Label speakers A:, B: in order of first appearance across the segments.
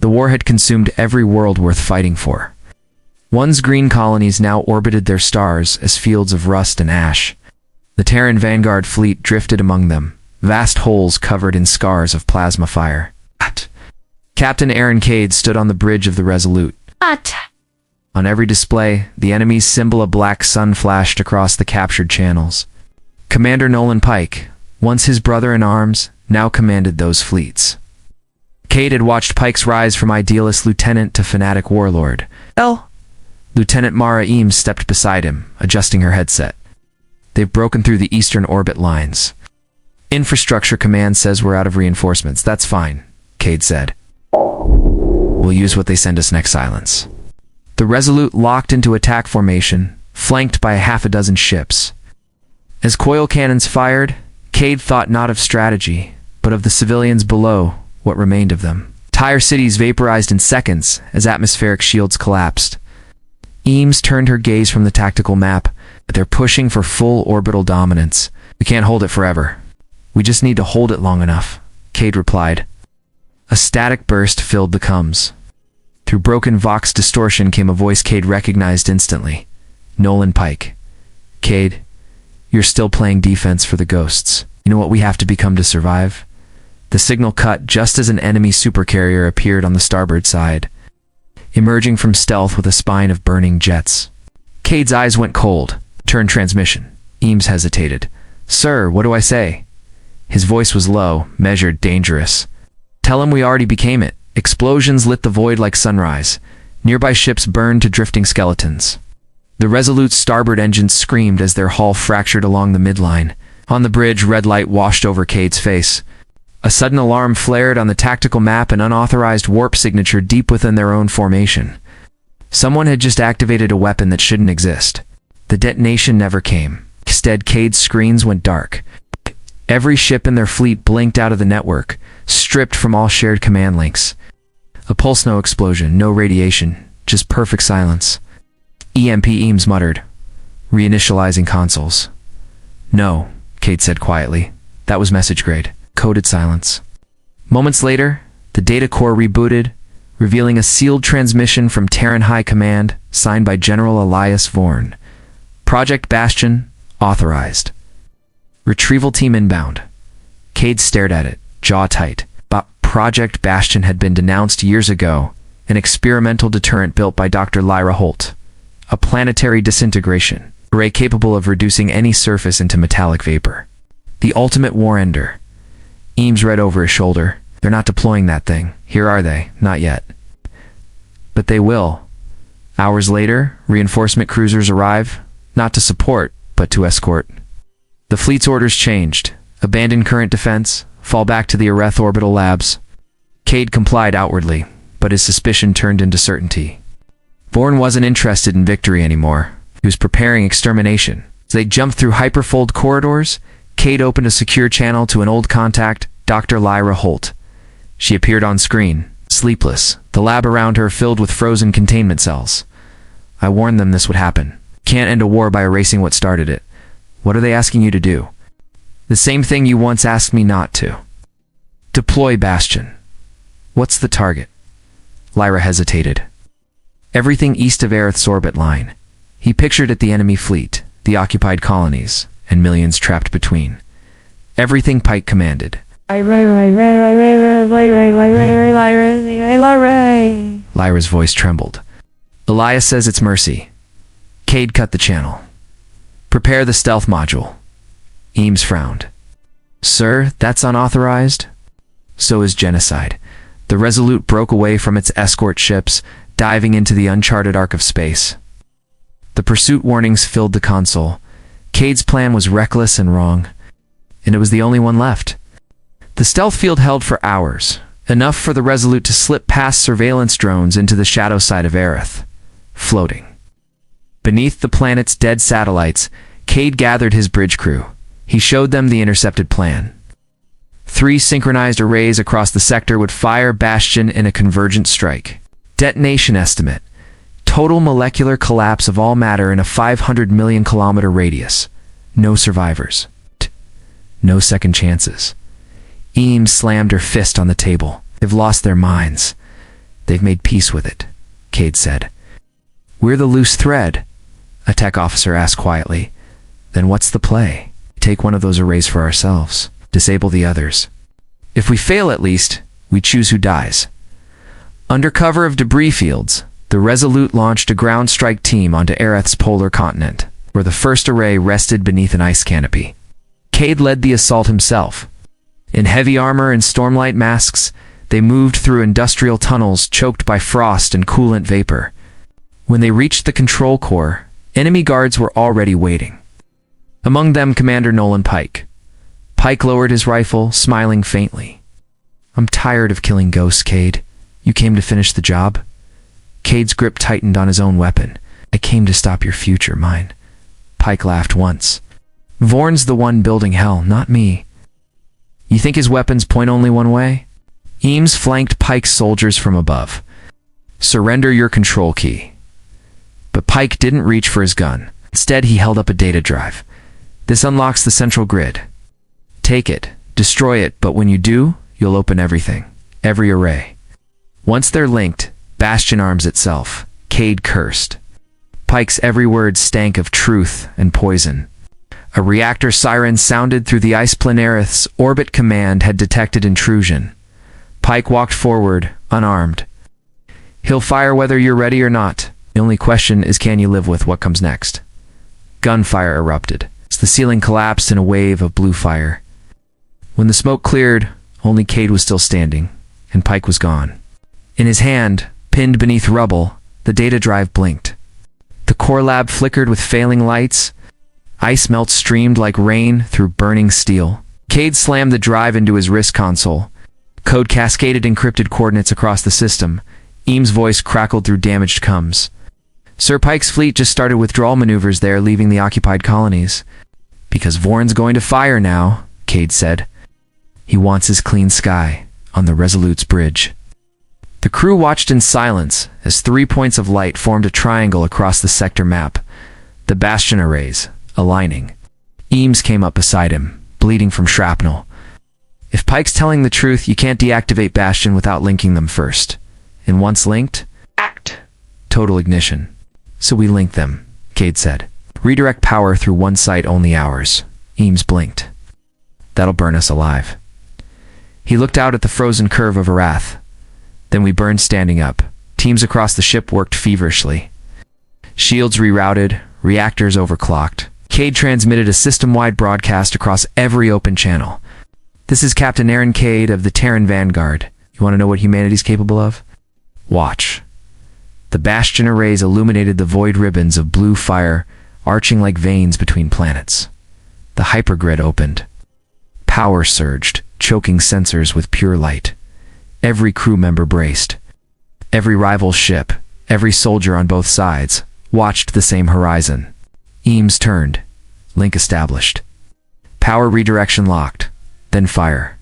A: The war had consumed every world worth fighting for. One's green colonies now orbited their stars as fields of rust and ash. The Terran Vanguard fleet drifted among them, vast holes covered in scars of plasma fire. Captain Aaron Cade stood on the bridge of the Resolute. On every display, the enemy's symbol, a black sun, flashed across the captured channels. Commander Nolan Pike, once his brother-in-arms, now commanded those fleets. Cade had watched Pike's rise from idealist lieutenant to fanatic warlord. Lieutenant Mara Eames stepped beside him, adjusting her headset. They've broken through the eastern orbit lines. Infrastructure Command says we're out of reinforcements. That's fine, Cade said. We'll use what they send us next. Silence. The Resolute locked into attack formation, flanked by half a dozen ships. As coil cannons fired, Cade thought not of strategy, but of the civilians below, what remained of them. Entire cities vaporized in seconds as atmospheric shields collapsed. Eames turned her gaze from the tactical map, but they're pushing for full orbital dominance. We can't hold it forever. We just need to hold it long enough, Cade replied. A static burst filled the comms. Through broken Vox distortion came a voice Cade recognized instantly. Nolan Pike. Cade, you're still playing defense for the ghosts. You know what we have to become to survive? The signal cut just as an enemy supercarrier appeared on the starboard side, emerging from stealth with a spine of burning jets. Cade's eyes went cold. Turn transmission. Eames hesitated. Sir, what do I say? His voice was low, measured, dangerous. Tell him we already became it. Explosions lit the void like sunrise. Nearby ships burned to drifting skeletons. The Resolute's starboard engines screamed as their hull fractured along the midline. On the bridge, red light washed over Cade's face. A sudden alarm flared on the tactical map, an unauthorized warp signature deep within their own formation. Someone had just activated a weapon that shouldn't exist. The detonation never came. Instead, Cade's screens went dark. Every ship in their fleet blinked out of the network, stripped from all shared command links. A pulse, no explosion, no radiation, just perfect silence. EMP, Eames muttered, reinitializing consoles. No, Cade said quietly. That was message grade. Coded silence. Moments later, the data core rebooted, revealing a sealed transmission from Terran High Command, signed by General Elias Vorn. Project Bastion, authorized. Retrieval team inbound. Cade stared at it, jaw tight. But Project Bastion had been denounced years ago, an experimental deterrent built by Dr. Lyra Holt. A planetary disintegration array capable of reducing any surface into metallic vapor. The ultimate war ender. Eames read over his shoulder. They're not deploying that thing. Here are they? Not yet. But they will. Hours later, reinforcement cruisers arrive, not to support, but to escort. The fleet's orders changed. Abandon current defense, fall back to the Areth orbital labs. Cade complied outwardly, but his suspicion turned into certainty. Vorn wasn't interested in victory anymore. He was preparing extermination. As they jumped through hyperfold corridors, Cade opened a secure channel to an old contact, Dr. Lyra Holt. She appeared on screen, sleepless, the lab around her filled with frozen containment cells. I warned them this would happen. Can't end a war by erasing what started it. What are they asking you to do? The same thing you once asked me not to. Deploy Bastion. What's the target? Lyra hesitated. Everything east of Aerith's orbit line. He pictured it the enemy fleet, the occupied colonies, and millions trapped between. Everything Pike commanded. Lyra's voice trembled. Elias says it's mercy. Cade cut the channel. Prepare the stealth module. Eames frowned. Sir, that's unauthorized? So is genocide. The Resolute broke away from its escort ships, diving into the uncharted arc of space. The pursuit warnings filled the console. Cade's plan was reckless and wrong, and it was the only one left. The stealth field held for hours, enough for the Resolute to slip past surveillance drones into the shadow side of Aerith, floating. Beneath the planet's dead satellites, Cade gathered his bridge crew. He showed them the intercepted plan. 3 synchronized arrays across the sector would fire Bastion in a convergent strike. Detonation estimate. Total molecular collapse of all matter in a 500 million kilometer radius. No survivors. No second chances. Eames slammed her fist on the table. They've lost their minds. They've made peace with it, Cade said. We're the loose thread, a tech officer asked quietly. Then what's the play? Take one of those arrays for ourselves. Disable the others. If we fail at least, we choose who dies. Under cover of debris fields, the Resolute launched a ground strike team onto Aerith's polar continent, where the first array rested beneath an ice canopy. Cade led the assault himself. In heavy armor and stormlight masks, they moved through industrial tunnels choked by frost and coolant vapor. When they reached the control core, enemy guards were already waiting. Among them Commander Nolan Pike. Pike lowered his rifle, smiling faintly. I'm tired of killing ghosts, Cade. You came to finish the job? Cade's grip tightened on his own weapon. I came to stop your future, mine. Pike laughed once. Vorn's the one building hell, not me. You think his weapons point only one way? Eames flanked Pike's soldiers from above. Surrender your control key. But Pike didn't reach for his gun. Instead, he held up a data drive. This unlocks the central grid. Take it, destroy it, but when you do, you'll open everything. Every array. Once they're linked, Bastion arms itself. Cade cursed. Pike's every word stank of truth and poison. A reactor siren sounded through the ice plane. Aerith's orbit command had detected intrusion. Pike walked forward, unarmed. He'll fire whether you're ready or not. The only question is, can you live with what comes next? Gunfire erupted. The ceiling collapsed in a wave of blue fire. When the smoke cleared, only Cade was still standing, and Pike was gone. In his hand, pinned beneath rubble, the data drive blinked. The core lab flickered with failing lights. Ice melt streamed like rain through burning steel. Cade slammed the drive into his wrist console. Code cascaded encrypted coordinates across the system. Eames' voice crackled through damaged comms. Sir Pike's fleet just started withdrawal maneuvers there, leaving the occupied colonies. Because Vorn's going to fire now, Cade said. He wants his clean sky on the Resolute's bridge. The crew watched in silence as 3 points of light formed a triangle across the sector map, the Bastion arrays, aligning. Eames came up beside him, bleeding from shrapnel. If Pike's telling the truth, you can't deactivate Bastion without linking them first. And once linked, act. Total ignition. So we link them, Cade said. Redirect power through one site, only ours. Eames blinked. That'll burn us alive. He looked out at the frozen curve of Arath. Then we burned standing up. Teams across the ship worked feverishly. Shields rerouted, reactors overclocked. Cade transmitted a system-wide broadcast across every open channel. This is Captain Aaron Cade of the Terran Vanguard. You want to know what humanity's capable of? Watch. The Bastion arrays illuminated the void ribbons of blue fire, arching like veins between planets. The hypergrid opened. Power surged, choking sensors with pure light. Every crew member braced. Every rival ship, every soldier on both sides, watched the same horizon. Eames turned. Link established. Power redirection locked. Then fire.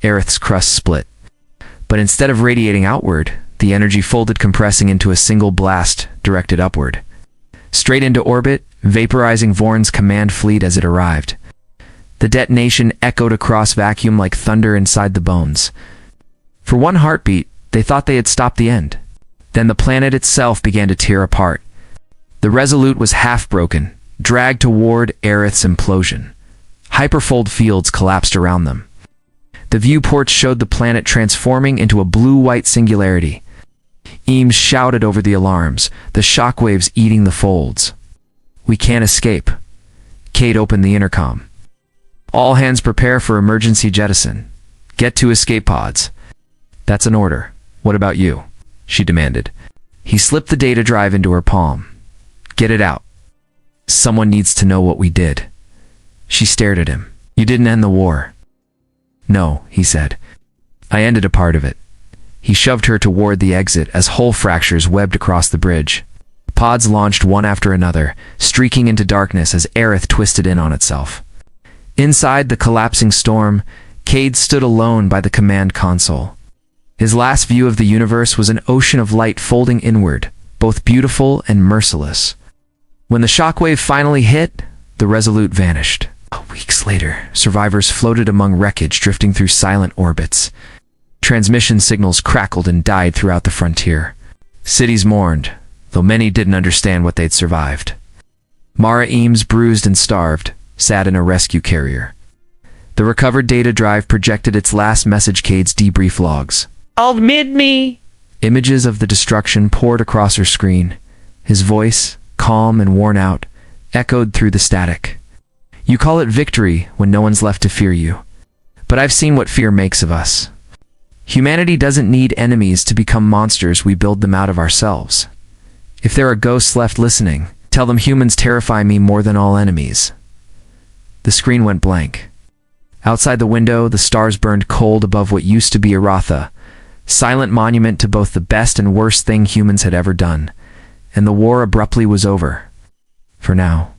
A: Aerith's crust split. But instead of radiating outward, the energy folded, compressing into a single blast directed upward. Straight into orbit, vaporizing Vorn's command fleet as it arrived. The detonation echoed across vacuum like thunder inside the bones. For one heartbeat, they thought they had stopped the end. Then the planet itself began to tear apart. The Resolute was half broken, dragged toward Aerith's implosion. Hyperfold fields collapsed around them. The viewports showed the planet transforming into a blue-white singularity. Eames shouted over the alarms, the shockwaves eating the folds. We can't escape. Cade opened the intercom. All hands prepare for emergency jettison. Get to escape pods. That's an order. What about you? She demanded. He slipped the data drive into her palm. Get it out. Someone needs to know what we did. She stared at him. You didn't end the war. No, he said. I ended a part of it. He shoved her toward the exit as hull fractures webbed across the bridge. Pods launched one after another, streaking into darkness as Aerith twisted in on itself. Inside the collapsing storm, Cade stood alone by the command console. His last view of the universe was an ocean of light folding inward, both beautiful and merciless. When the shockwave finally hit, the Resolute vanished. Weeks later, survivors floated among wreckage, drifting through silent orbits. Transmission signals crackled and died throughout the frontier. Cities mourned, though many didn't understand what they'd survived. Mara Eames, bruised and starved, sat in a rescue carrier. The recovered data drive projected its last message, Cade's debrief logs.
B: Admit me!
A: Images of the destruction poured across her screen. His voice, calm and worn out, echoed through the static. You call it victory when no one's left to fear you. But I've seen what fear makes of us. Humanity doesn't need enemies to become monsters, we build them out of ourselves. If there are ghosts left listening, tell them humans terrify me more than all enemies. The screen went blank. Outside the window, the stars burned cold above what used to be Aratha, silent monument to both the best and worst thing humans had ever done, and the war abruptly was over. For now.